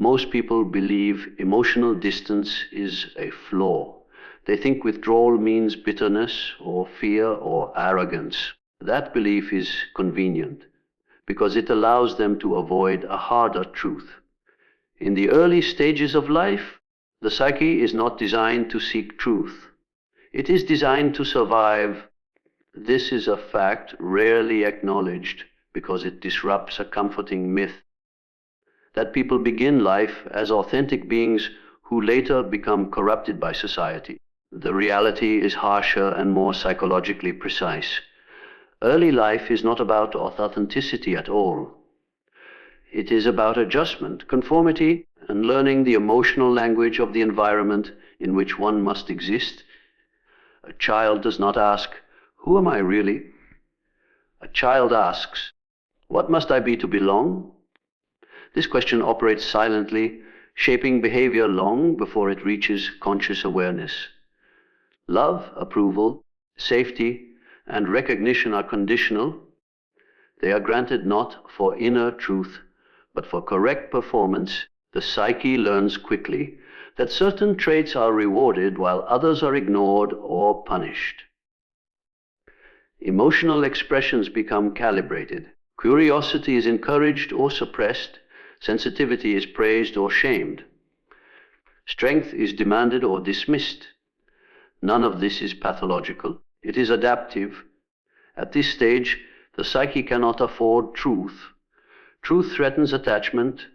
Most people believe emotional distance is a flaw. They think withdrawal means bitterness or fear or arrogance. That belief is convenient because it allows them to avoid a harder truth. In the early stages of life, the psyche is not designed to seek truth. It is designed to survive. This is a fact rarely acknowledged because it disrupts a comforting myth that people begin life as authentic beings who later become corrupted by society. The reality is harsher and more psychologically precise. Early life is not about authenticity at all. It is about adjustment, conformity, and learning the emotional language of the environment in which one must exist. A child does not ask, "Who am I really?" A child asks, "What must I be to belong?" This question operates silently, shaping behavior long before it reaches conscious awareness. Love, approval, safety, and recognition are conditional. They are granted not for inner truth, but for correct performance. The psyche learns quickly that certain traits are rewarded while others are ignored or punished. Emotional expressions become calibrated. Curiosity is encouraged or suppressed. Sensitivity is praised or shamed. Strength is demanded or dismissed. None of this is pathological. It is adaptive. At this stage, the psyche cannot afford truth. Truth threatens attachment,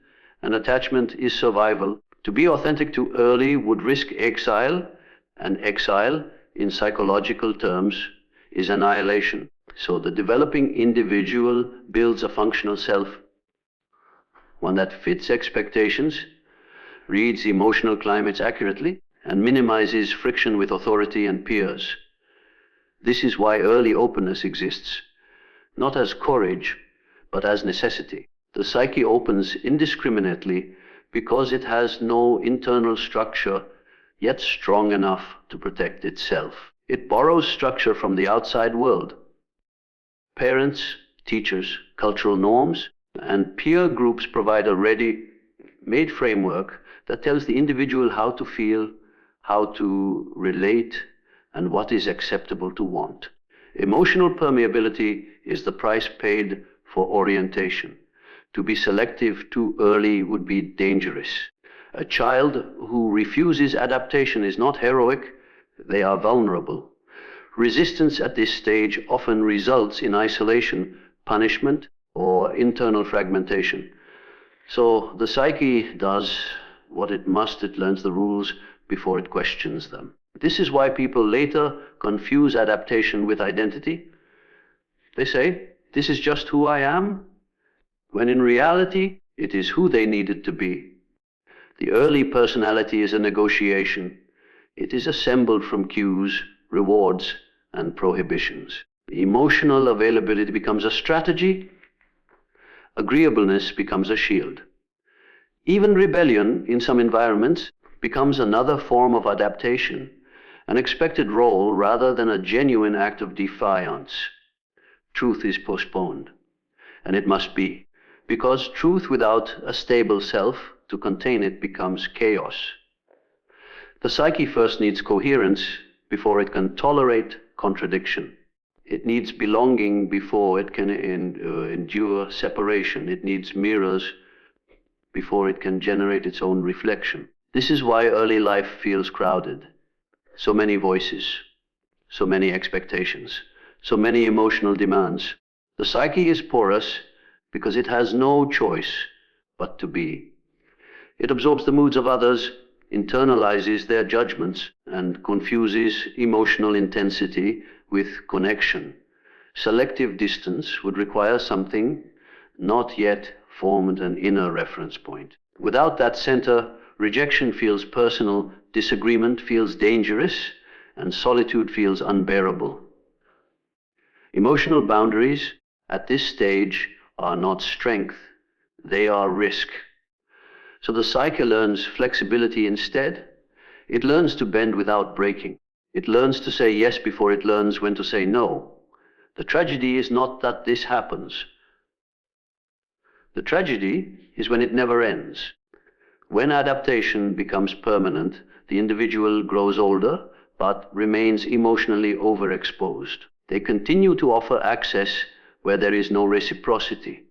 and attachment is survival. To be authentic too early would risk exile, and exile, in psychological terms, is annihilation. So the developing individual builds a functional self, one that fits expectations, reads emotional climates accurately, and minimizes friction with authority and peers. This is why early openness exists, not as courage, but as necessity. The psyche opens indiscriminately because it has no internal structure, yet strong enough to protect itself. It borrows structure from the outside world. Parents, teachers, cultural norms, and peer groups provide a ready-made framework that tells the individual how to feel, how to relate, and what is acceptable to want. Emotional permeability is the price paid for orientation. To be selective too early would be dangerous. A child who refuses adaptation is not heroic, they are vulnerable. Resistance at this stage often results in isolation, punishment, or internal fragmentation. So the psyche does what it must. It learns the rules before it questions them. This is why people later confuse adaptation with identity. They say, "This is just who I am," when in reality, it is who they needed to be. The early personality is a negotiation. It is assembled from cues, rewards, and prohibitions. Emotional availability becomes a strategy. Agreeableness becomes a shield. Even rebellion in some environments becomes another form of adaptation, an expected role rather than a genuine act of defiance. Truth is postponed, and it must be, because truth without a stable self to contain it becomes chaos. The psyche first needs coherence before it can tolerate contradiction. It needs belonging before it can endure separation. It needs mirrors before it can generate its own reflection. This is why early life feels crowded. So many voices, so many expectations, so many emotional demands. The psyche is porous because it has no choice but to be. It absorbs the moods of others, internalizes their judgments, and confuses emotional intensity with connection. Selective distance would require something not yet formed an inner reference point. Without that center, rejection feels personal, disagreement feels dangerous, and solitude feels unbearable. Emotional boundaries at this stage are not strength, they are risk. So the psyche learns flexibility instead. It learns to bend without breaking. It learns to say yes before it learns when to say no. The tragedy is not that this happens. The tragedy is when it never ends. When adaptation becomes permanent, the individual grows older but remains emotionally overexposed. They continue to offer access where there is no reciprocity.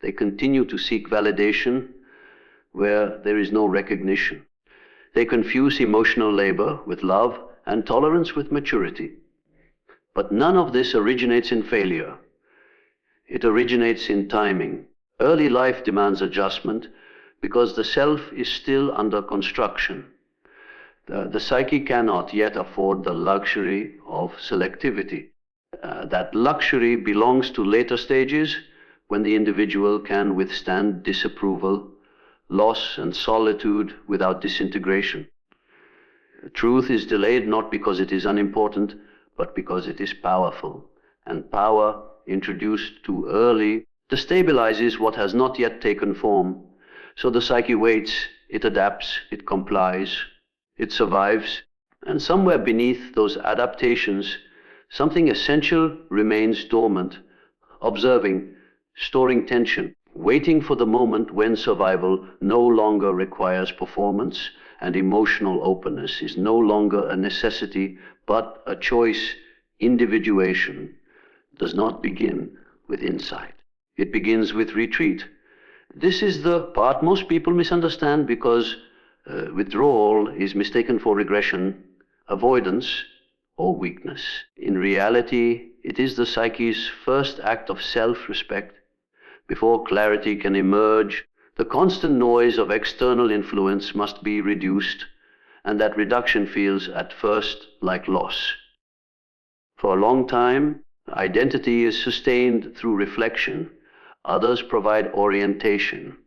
They continue to seek validation where there is no recognition. They confuse emotional labor with love and tolerance with maturity. But none of this originates in failure. It originates in timing. Early life demands adjustment because the self is still under construction. The psyche cannot yet afford the luxury of selectivity. That luxury belongs to later stages when the individual can withstand disapproval, loss, and solitude without disintegration. Truth is delayed not because it is unimportant, but because it is powerful. And power, introduced too early, destabilizes what has not yet taken form. So the psyche waits, it adapts, it complies, it survives, and somewhere beneath those adaptations, something essential remains dormant, observing, storing tension, waiting for the moment when survival no longer requires performance and emotional openness is no longer a necessity but a choice. Individuation does not begin with insight. It begins with retreat. This is the part most people misunderstand because withdrawal is mistaken for regression, avoidance, or weakness. In reality, it is the psyche's first act of self-respect. Before clarity can emerge, the constant noise of external influence must be reduced, and that reduction feels at first like loss. For a long time, identity is sustained through reflection. Others provide orientation.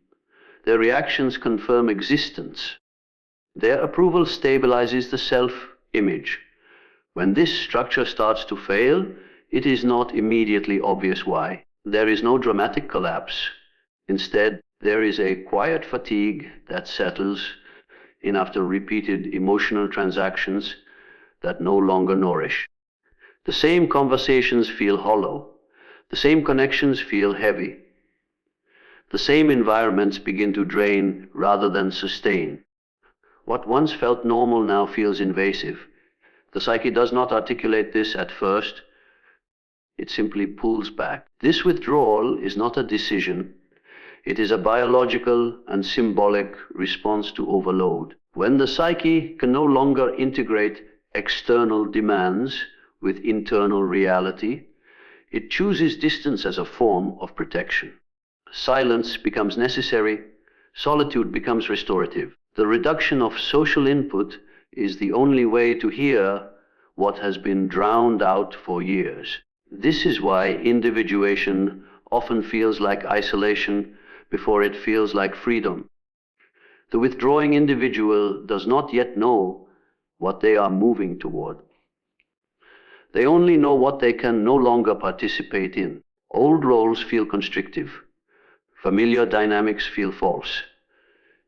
Their reactions confirm existence. Their approval stabilizes the self-image. When this structure starts to fail, it is not immediately obvious why. There is no dramatic collapse. Instead, there is a quiet fatigue that settles in after repeated emotional transactions that no longer nourish. The same conversations feel hollow. The same connections feel heavy. The same environments begin to drain rather than sustain. What once felt normal now feels invasive. The psyche does not articulate this at first. It simply pulls back. This withdrawal is not a decision. It is a biological and symbolic response to overload. When the psyche can no longer integrate external demands with internal reality, it chooses distance as a form of protection. Silence becomes necessary. Solitude becomes restorative. The reduction of social input is the only way to hear what has been drowned out for years. This is why individuation often feels like isolation before it feels like freedom. The withdrawing individual does not yet know what they are moving toward. They only know what they can no longer participate in. Old roles feel constrictive. Familiar dynamics feel false.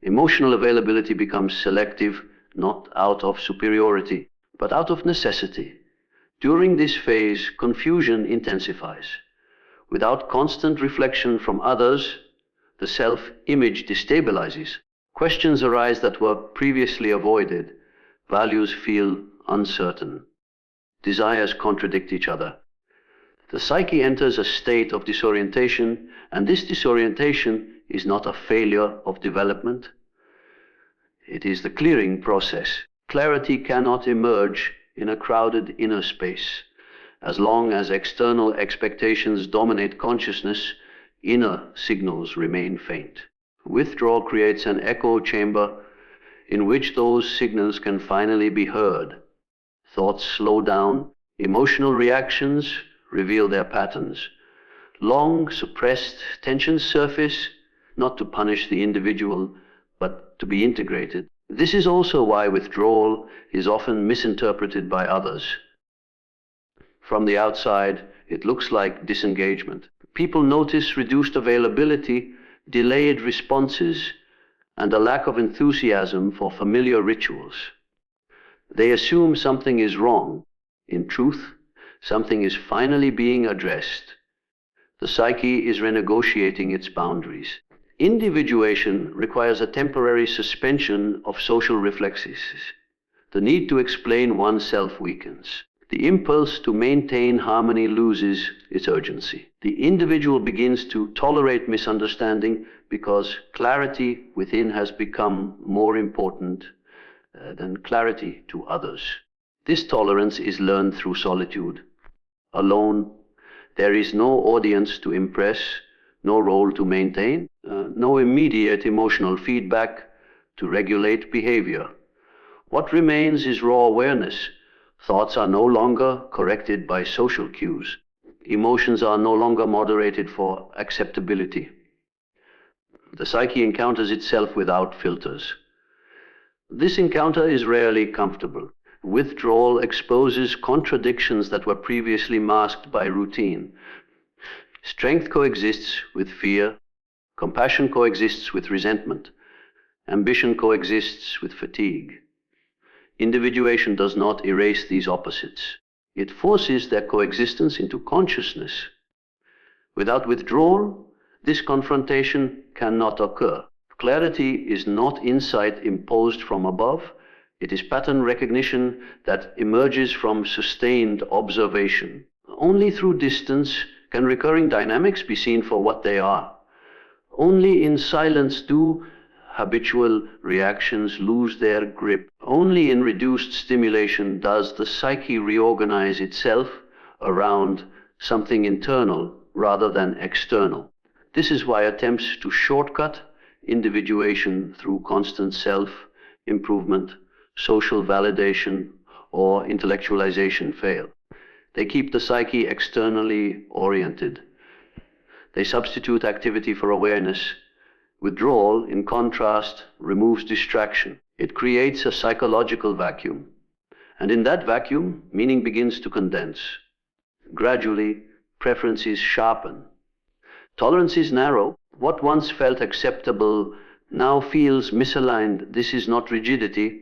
Emotional availability becomes selective, not out of superiority, but out of necessity. During this phase, confusion intensifies. Without constant reflection from others, the self-image destabilizes. Questions arise that were previously avoided. Values feel uncertain. Desires contradict each other. The psyche enters a state of disorientation, and this disorientation is not a failure of development. It is the clearing process. Clarity cannot emerge in a crowded inner space. As long as external expectations dominate consciousness, inner signals remain faint. Withdrawal creates an echo chamber in which those signals can finally be heard. Thoughts slow down, emotional reactions reveal their patterns. Long suppressed tensions surface, not to punish the individual, but to be integrated. This is also why withdrawal is often misinterpreted by others. From the outside, it looks like disengagement. People notice reduced availability, delayed responses, and a lack of enthusiasm for familiar rituals. They assume something is wrong. In truth, something is finally being addressed. The psyche is renegotiating its boundaries. Individuation requires a temporary suspension of social reflexes. The need to explain oneself weakens. The impulse to maintain harmony loses its urgency. The individual begins to tolerate misunderstanding because clarity within has become more important than clarity to others. This tolerance is learned through solitude. Alone, there is no audience to impress, no role to maintain, no immediate emotional feedback to regulate behavior. What remains is raw awareness. Thoughts are no longer corrected by social cues. Emotions are no longer moderated for acceptability. The psyche encounters itself without filters. This encounter is rarely comfortable. Withdrawal exposes contradictions that were previously masked by routine. Strength coexists with fear. Compassion coexists with resentment. Ambition coexists with fatigue. Individuation does not erase these opposites. It forces their coexistence into consciousness. Without withdrawal, this confrontation cannot occur. Clarity is not insight imposed from above. It is pattern recognition that emerges from sustained observation. Only through distance can recurring dynamics be seen for what they are. Only in silence do habitual reactions lose their grip. Only in reduced stimulation does the psyche reorganize itself around something internal rather than external. This is why attempts to shortcut individuation through constant self-improvement, social validation, or intellectualization fail. They keep the psyche externally oriented. They substitute activity for awareness. Withdrawal, in contrast, removes distraction. It creates a psychological vacuum. And in that vacuum, meaning begins to condense. Gradually, preferences sharpen. Tolerances narrow. What once felt acceptable now feels misaligned. This is not rigidity,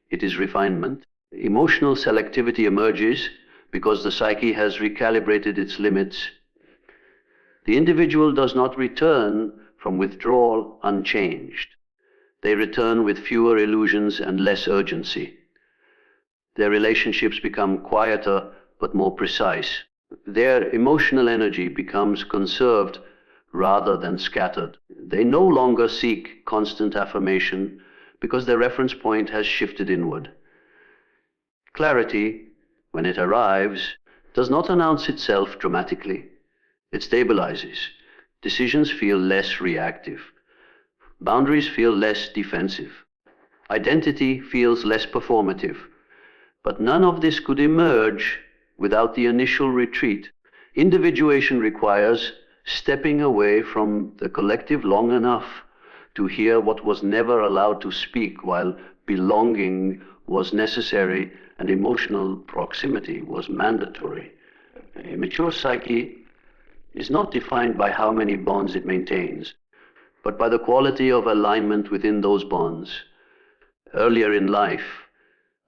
it is refinement. Emotional selectivity emerges because the psyche has recalibrated its limits. The individual does not return from withdrawal unchanged. They return with fewer illusions and less urgency. Their relationships become quieter but more precise. Their emotional energy becomes conserved rather than scattered. They no longer seek constant affirmation because their reference point has shifted inward. Clarity, when it arrives, does not announce itself dramatically. It stabilizes. Decisions feel less reactive. Boundaries feel less defensive. Identity feels less performative. But none of this could emerge without the initial retreat. Individuation requires stepping away from the collective long enough to hear what was never allowed to speak, while belonging was necessary and emotional proximity was mandatory. A mature psyche is not defined by how many bonds it maintains, but by the quality of alignment within those bonds. Earlier in life,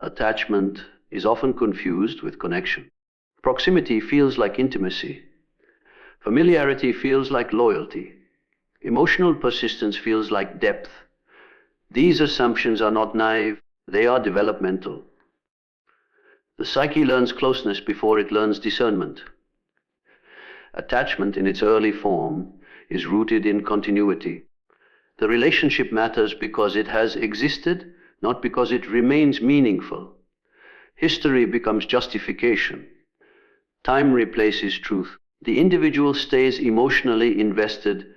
attachment is often confused with connection. Proximity feels like intimacy. Familiarity feels like loyalty. Emotional persistence feels like depth. These assumptions are not naive, they are developmental. The psyche learns closeness before it learns discernment. Attachment in its early form is rooted in continuity. The relationship matters because it has existed, not because it remains meaningful. History becomes justification. Time replaces truth. The individual stays emotionally invested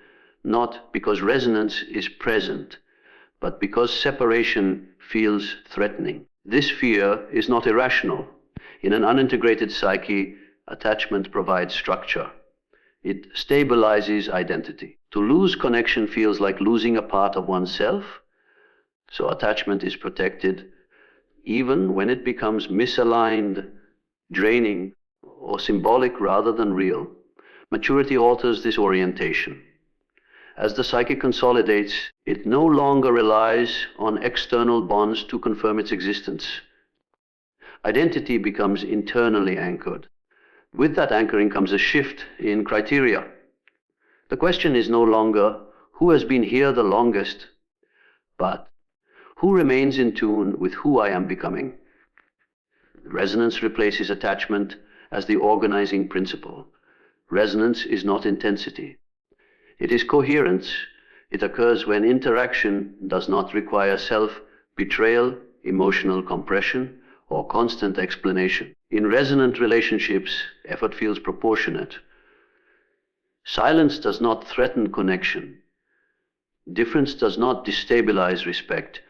not because resonance is present, but because separation feels threatening. This fear is not irrational. In an unintegrated psyche, attachment provides structure. It stabilizes identity. To lose connection feels like losing a part of oneself, so attachment is protected even when it becomes misaligned, draining, or symbolic rather than real. Maturity alters this orientation. As the psyche consolidates, it no longer relies on external bonds to confirm its existence. Identity becomes internally anchored. With that anchoring comes a shift in criteria. The question is no longer who has been here the longest, but who remains in tune with who I am becoming. Resonance replaces attachment as the organizing principle. Resonance is not intensity. It is coherence. It occurs when interaction does not require self-betrayal, emotional compression, or constant explanation. In resonant relationships, effort feels proportionate. Silence does not threaten connection. Difference does not destabilize respect.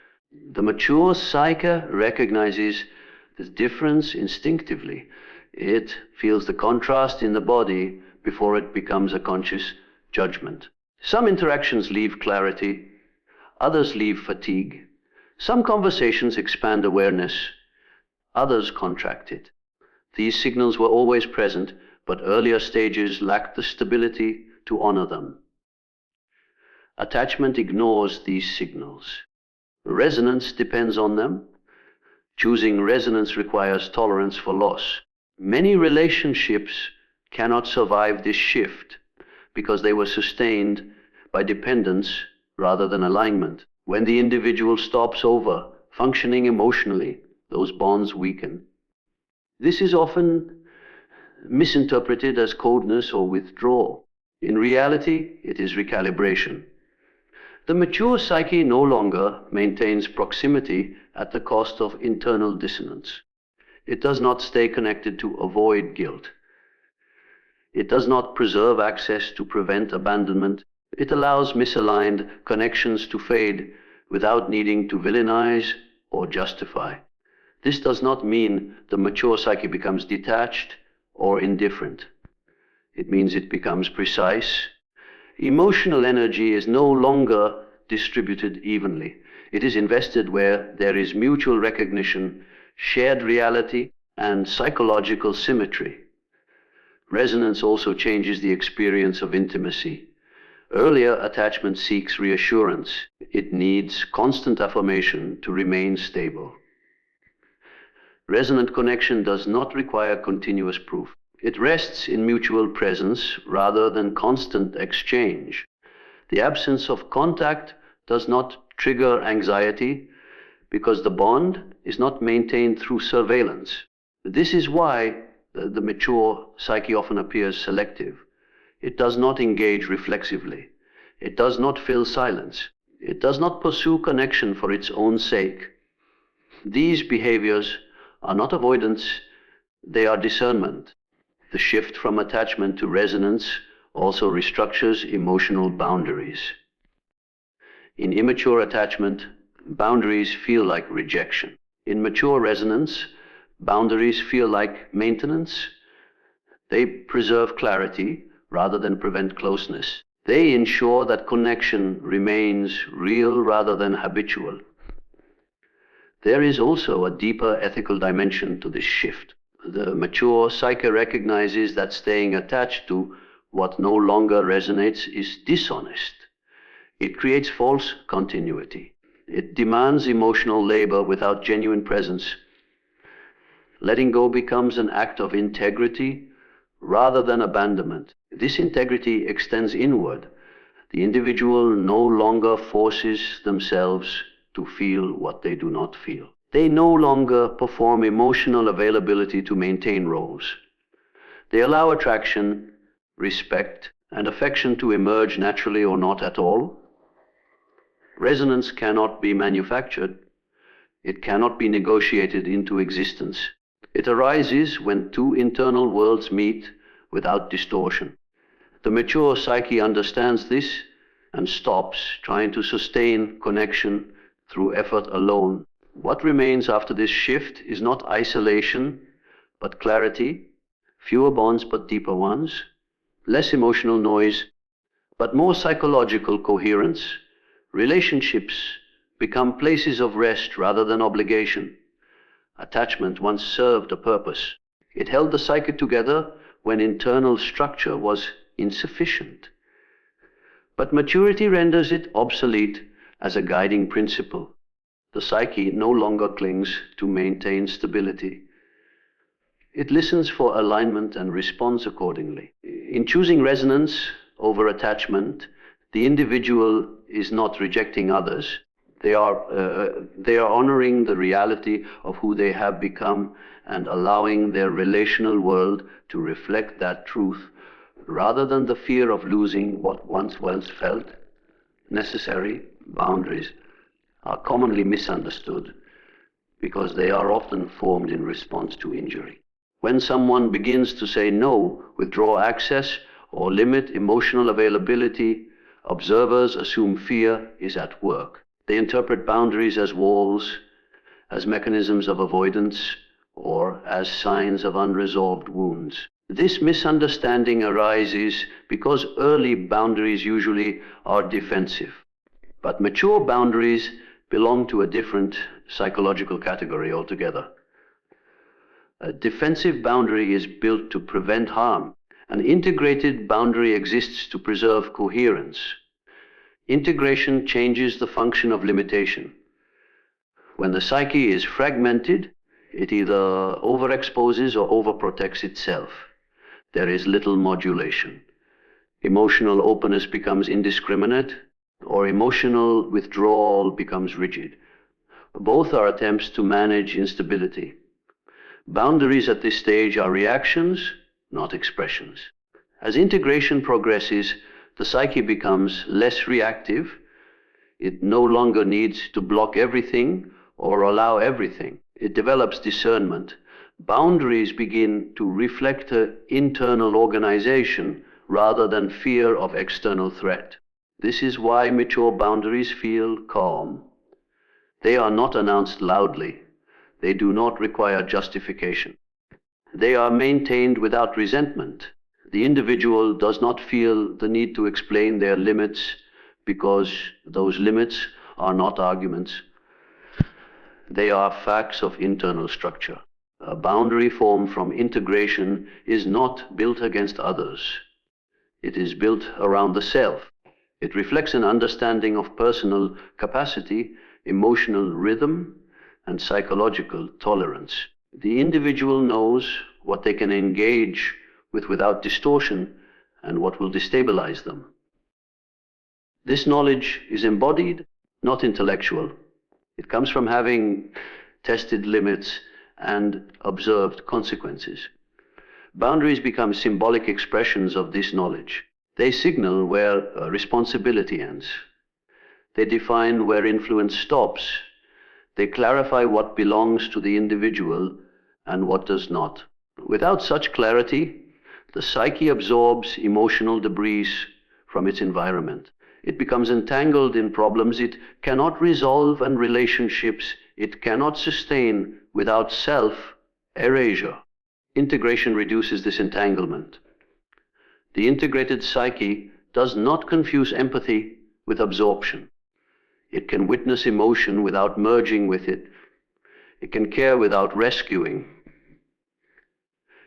The mature psyche recognizes the difference instinctively. It feels the contrast in the body before it becomes a conscious judgment. Some interactions leave clarity, others leave fatigue. Some conversations expand awareness, others contract it. These signals were always present, but earlier stages lacked the stability to honor them. Attachment ignores these signals. Resonance depends on them. Choosing resonance requires tolerance for loss. Many relationships cannot survive this shift because they were sustained by dependence rather than alignment. When the individual stops over functioning emotionally, those bonds weaken. This is often misinterpreted as coldness or withdrawal. In reality, it is recalibration. The mature psyche no longer maintains proximity at the cost of internal dissonance. It does not stay connected to avoid guilt. It does not preserve access to prevent abandonment. It allows misaligned connections to fade without needing to villainize or justify. This does not mean the mature psyche becomes detached or indifferent. It means it becomes precise. Emotional energy is no longer distributed evenly. It is invested where there is mutual recognition, shared reality, and psychological symmetry. Resonance also changes the experience of intimacy. Earlier attachment seeks reassurance. It needs constant affirmation to remain stable. Resonant connection does not require continuous proof. It rests in mutual presence rather than constant exchange. The absence of contact does not trigger anxiety because the bond is not maintained through surveillance. This is why the mature psyche often appears selective. It does not engage reflexively. It does not fill silence. It does not pursue connection for its own sake. These behaviors are not avoidance, they are discernment. The shift from attachment to resonance also restructures emotional boundaries. In immature attachment, boundaries feel like rejection. In mature resonance, boundaries feel like maintenance. They preserve clarity rather than prevent closeness. They ensure that connection remains real rather than habitual. There is also a deeper ethical dimension to this shift. The mature psyche recognizes that staying attached to what no longer resonates is dishonest. It creates false continuity. It demands emotional labor without genuine presence. Letting go becomes an act of integrity rather than abandonment. This integrity extends inward. The individual no longer forces themselves to feel what they do not feel. They no longer perform emotional availability to maintain roles. They allow attraction, respect, and affection to emerge naturally or not at all. Resonance cannot be manufactured. It cannot be negotiated into existence. It arises when two internal worlds meet without distortion. The mature psyche understands this and stops trying to sustain connection through effort alone. What remains after this shift is not isolation, but clarity, fewer bonds but deeper ones, less emotional noise, but more psychological coherence. Relationships become places of rest rather than obligation. Attachment once served a purpose. It held the psyche together when internal structure was insufficient. But maturity renders it obsolete as a guiding principle. The psyche no longer clings to maintain stability. It listens for alignment and responds accordingly. In choosing resonance over attachment, The individual is not rejecting others. They are honoring the reality of who they have become and allowing their relational world to reflect that truth rather than the fear of losing what once felt necessary. Boundaries are commonly misunderstood because they are often formed in response to injury. When someone begins to say no, withdraw access, or limit emotional availability, observers assume fear is at work. They interpret boundaries as walls, as mechanisms of avoidance, or as signs of unresolved wounds. This misunderstanding arises because early boundaries usually are defensive, but mature boundaries belong to a different psychological category altogether. A defensive boundary is built to prevent harm. An integrated boundary exists to preserve coherence. Integration changes the function of limitation. When the psyche is fragmented, it either overexposes or overprotects itself. There is little modulation. Emotional openness becomes indiscriminate, or emotional withdrawal becomes rigid. Both are attempts to manage instability. Boundaries at this stage are reactions, not expressions. As integration progresses, the psyche becomes less reactive. It no longer needs to block everything or allow everything. It develops discernment. Boundaries begin to reflect an internal organization rather than fear of external threat. This is why mature boundaries feel calm. They are not announced loudly. They do not require justification. They are maintained without resentment. The individual does not feel the need to explain their limits because those limits are not arguments. They are facts of internal structure. A boundary formed from integration is not built against others. It is built around the self. It reflects an understanding of personal capacity, emotional rhythm, and psychological tolerance. The individual knows what they can engage with without distortion and what will destabilize them. This knowledge is embodied, not intellectual. It comes from having tested limits and observed consequences. Boundaries become symbolic expressions of this knowledge. They signal where responsibility ends. They define where influence stops. They clarify what belongs to the individual and what does not. Without such clarity, the psyche absorbs emotional debris from its environment. It becomes entangled in problems it cannot resolve and relationships it cannot sustain without self-erasure. Integration reduces this entanglement. The integrated psyche does not confuse empathy with absorption. It can witness emotion without merging with it. It can care without rescuing.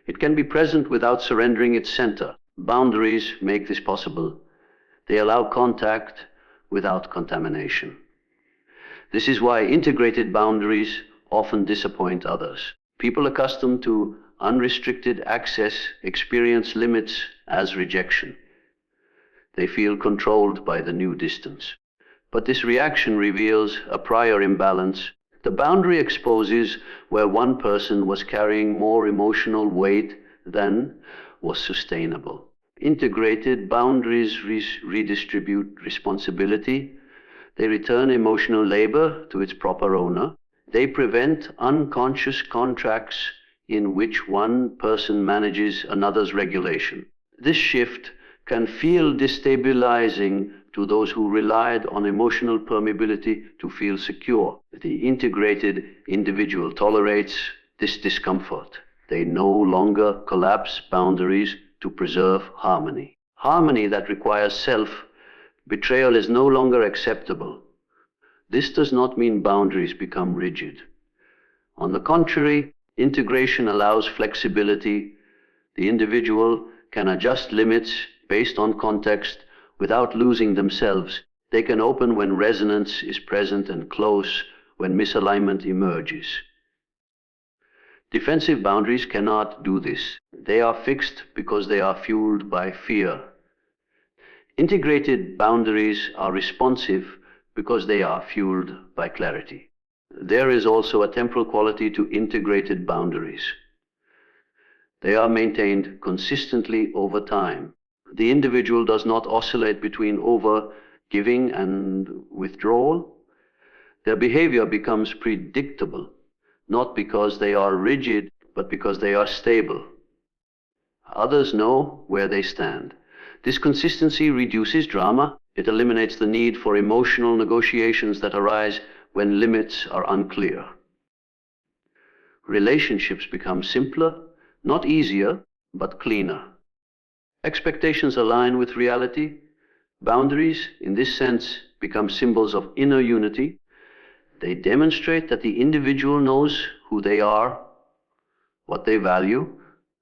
It can be present without surrendering its center. Boundaries make this possible. They allow contact without contamination. This is why integrated boundaries often disappoint others. People accustomed to unrestricted access experience limits as rejection. They feel controlled by the new distance. But this reaction reveals a prior imbalance. The boundary exposes where one person was carrying more emotional weight than was sustainable. Integrated boundaries redistribute responsibility. They return emotional labor to its proper owner. They prevent unconscious contracts in which one person manages another's regulation. This shift can feel destabilizing to those who relied on emotional permeability to feel secure. The integrated individual tolerates this discomfort. They no longer collapse boundaries to preserve harmony. Harmony that requires self-betrayal is no longer acceptable. This does not mean boundaries become rigid. On the contrary, integration allows flexibility. The individual can adjust limits based on context without losing themselves. They can open when resonance is present and close when misalignment emerges. Defensive boundaries cannot do this. They are fixed because they are fueled by fear. Integrated boundaries are responsive because they are fueled by clarity. There is also a temporal quality to integrated boundaries. They are maintained consistently over time. The individual does not oscillate between over-giving and withdrawal. Their behavior becomes predictable, not because they are rigid, but because they are stable. Others know where they stand. This consistency reduces drama. It eliminates the need for emotional negotiations that arise when limits are unclear. Relationships become simpler, not easier, but cleaner. Expectations align with reality. Boundaries, in this sense, become symbols of inner unity. They demonstrate that the individual knows who they are, what they value,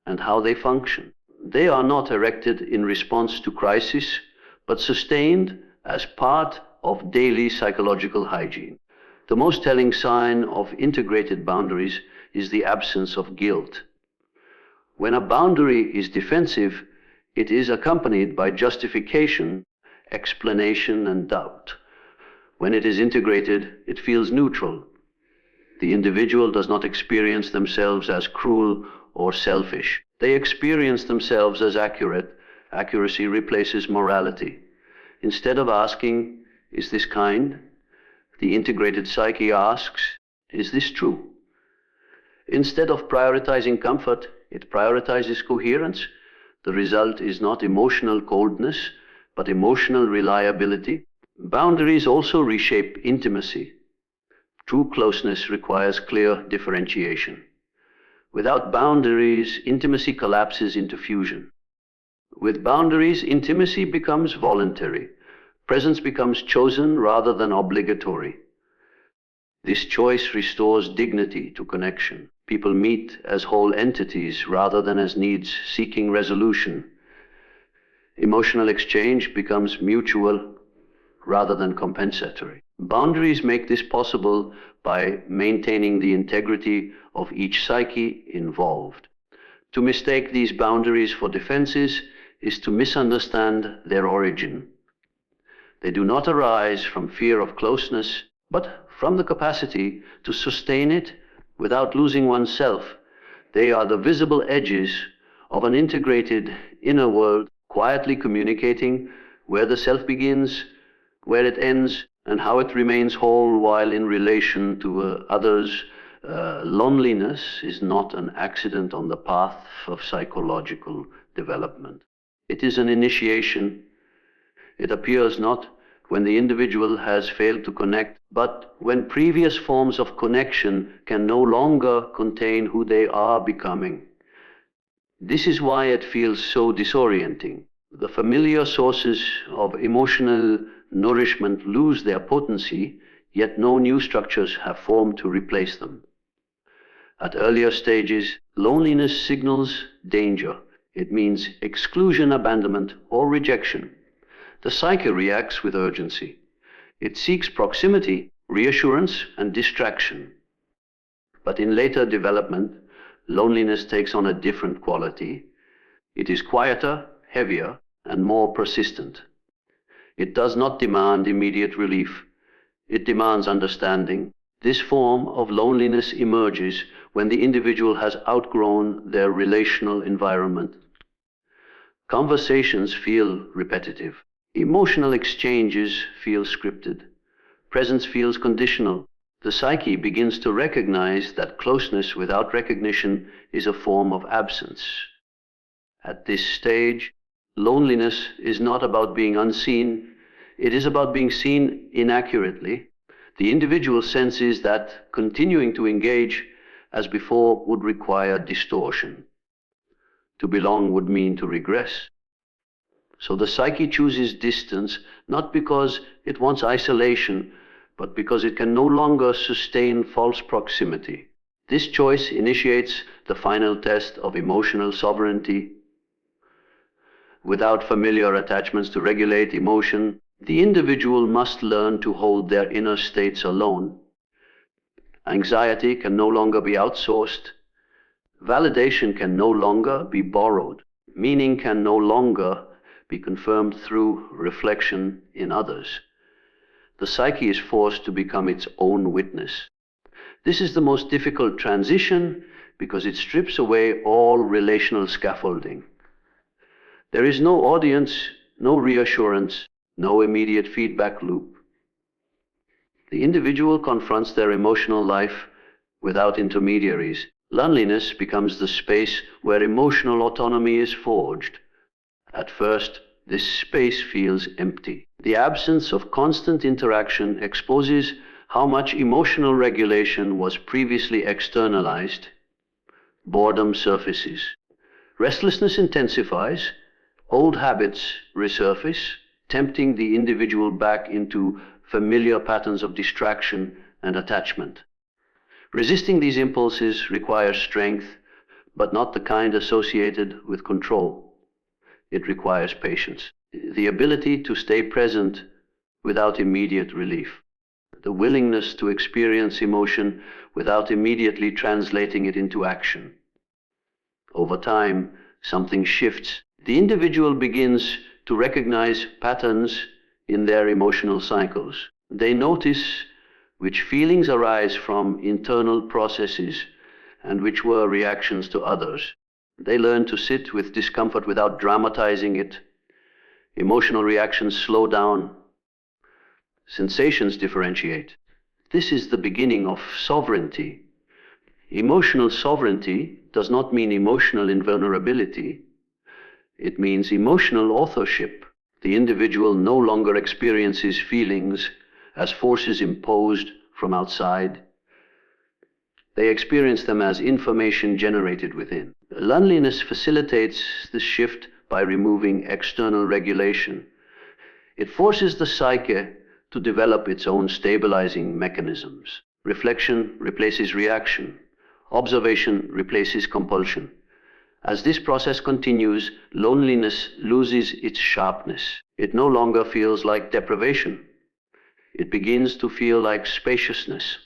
and how they function. They are not erected in response to crisis, but sustained as part of daily psychological hygiene. The most telling sign of integrated boundaries is the absence of guilt. When a boundary is defensive, it is accompanied by justification, explanation, and doubt. When it is integrated, it feels neutral. The individual does not experience themselves as cruel or selfish. They experience themselves as accurate. Accuracy replaces morality. Instead of asking, "Is this kind?" the integrated psyche asks, "Is this true?" Instead of prioritizing comfort, it prioritizes coherence. The result is not emotional coldness, but emotional reliability. Boundaries also reshape intimacy. True closeness requires clear differentiation. Without boundaries, intimacy collapses into fusion. With boundaries, intimacy becomes voluntary. Presence becomes chosen rather than obligatory. This choice restores dignity to connection. People meet as whole entities rather than as needs seeking resolution. Emotional exchange becomes mutual rather than compensatory. Boundaries make this possible by maintaining the integrity of each psyche involved. To mistake these boundaries for defenses is to misunderstand their origin. They do not arise from fear of closeness, but from the capacity to sustain it without losing oneself. They are the visible edges of an integrated inner world, quietly communicating where the self begins, where it ends, and how it remains whole while in relation to others. Loneliness is not an accident on the path of psychological development. It is an initiation. It appears not when the individual has failed to connect, but when previous forms of connection can no longer contain who they are becoming. This is why it feels so disorienting. The familiar sources of emotional nourishment lose their potency, yet no new structures have formed to replace them. At earlier stages, loneliness signals danger. It means exclusion, abandonment, or rejection. The psyche reacts with urgency. It seeks proximity, reassurance, and distraction. But in later development, loneliness takes on a different quality. It is quieter, heavier, and more persistent. It does not demand immediate relief. It demands understanding. This form of loneliness emerges when the individual has outgrown their relational environment. Conversations feel repetitive. Emotional exchanges feel scripted. Presence feels conditional. The psyche begins to recognize that closeness without recognition is a form of absence. At this stage, loneliness is not about being unseen. It is about being seen inaccurately. The individual senses that continuing to engage as before would require distortion. To belong would mean to regress. So the psyche chooses distance, not because it wants isolation, but because it can no longer sustain false proximity. This choice initiates the final test of emotional sovereignty. Without familiar attachments to regulate emotion, the individual must learn to hold their inner states alone. Anxiety can no longer be outsourced. Validation can no longer be borrowed. Meaning can no longer be confirmed through reflection in others. The psyche is forced to become its own witness. This is the most difficult transition because it strips away all relational scaffolding. There is no audience, no reassurance, no immediate feedback loop. The individual confronts their emotional life without intermediaries. Loneliness becomes the space where emotional autonomy is forged. At first, this space feels empty. The absence of constant interaction exposes how much emotional regulation was previously externalized. Boredom surfaces. Restlessness intensifies. Old habits resurface, tempting the individual back into familiar patterns of distraction and attachment. Resisting these impulses requires strength, but not the kind associated with control. It requires patience, the ability to stay present without immediate relief, the willingness to experience emotion without immediately translating it into action. Over time, something shifts. The individual begins to recognize patterns in their emotional cycles. They notice which feelings arise from internal processes and which were reactions to others. They learn to sit with discomfort without dramatizing it. Emotional reactions slow down. Sensations differentiate. This is the beginning of sovereignty. Emotional sovereignty does not mean emotional invulnerability. It means emotional authorship. The individual no longer experiences feelings as forces imposed from outside. They experience them as information generated within. Loneliness facilitates this shift by removing external regulation. It forces the psyche to develop its own stabilizing mechanisms. Reflection replaces reaction. Observation replaces compulsion. As this process continues, loneliness loses its sharpness. It no longer feels like deprivation. It begins to feel like spaciousness.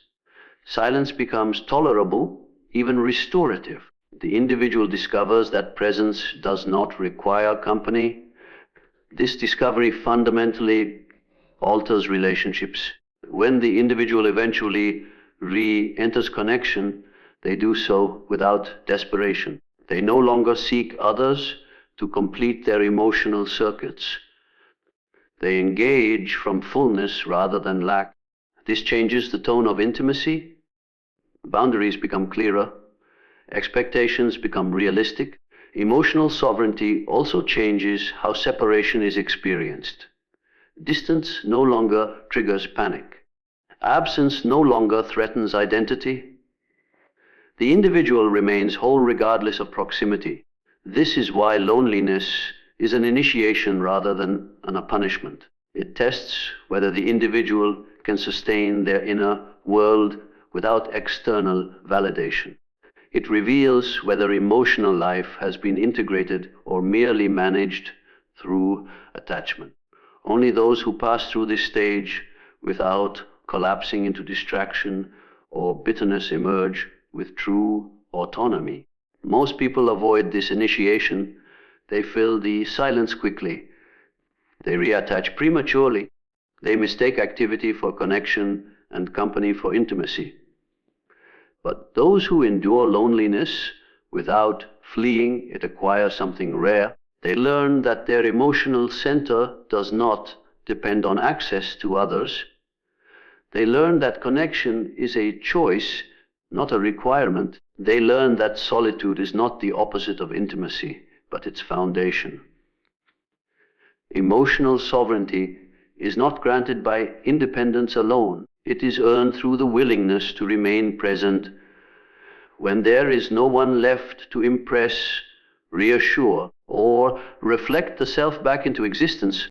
Silence becomes tolerable, even restorative. The individual discovers that presence does not require company. This discovery fundamentally alters relationships. When the individual eventually re-enters connection, they do so without desperation. They no longer seek others to complete their emotional circuits. They engage from fullness rather than lack. This changes the tone of intimacy. Boundaries become clearer. Expectations become realistic. Emotional sovereignty also changes how separation is experienced. Distance no longer triggers panic. Absence no longer threatens identity. The individual remains whole regardless of proximity. This is why loneliness is an initiation rather than a punishment. It tests whether the individual can sustain their inner world without external validation. It reveals whether emotional life has been integrated or merely managed through attachment. Only those who pass through this stage without collapsing into distraction or bitterness emerge with true autonomy. Most people avoid this initiation. They fill the silence quickly. They reattach prematurely. They mistake activity for connection and company for intimacy. But those who endure loneliness without fleeing it acquire something rare. They learn that their emotional center does not depend on access to others. They learn that connection is a choice, not a requirement. They learn that solitude is not the opposite of intimacy, but its foundation. Emotional sovereignty is not granted by independence alone. It is earned through the willingness to remain present when there is no one left to impress, reassure, or reflect the self back into existence.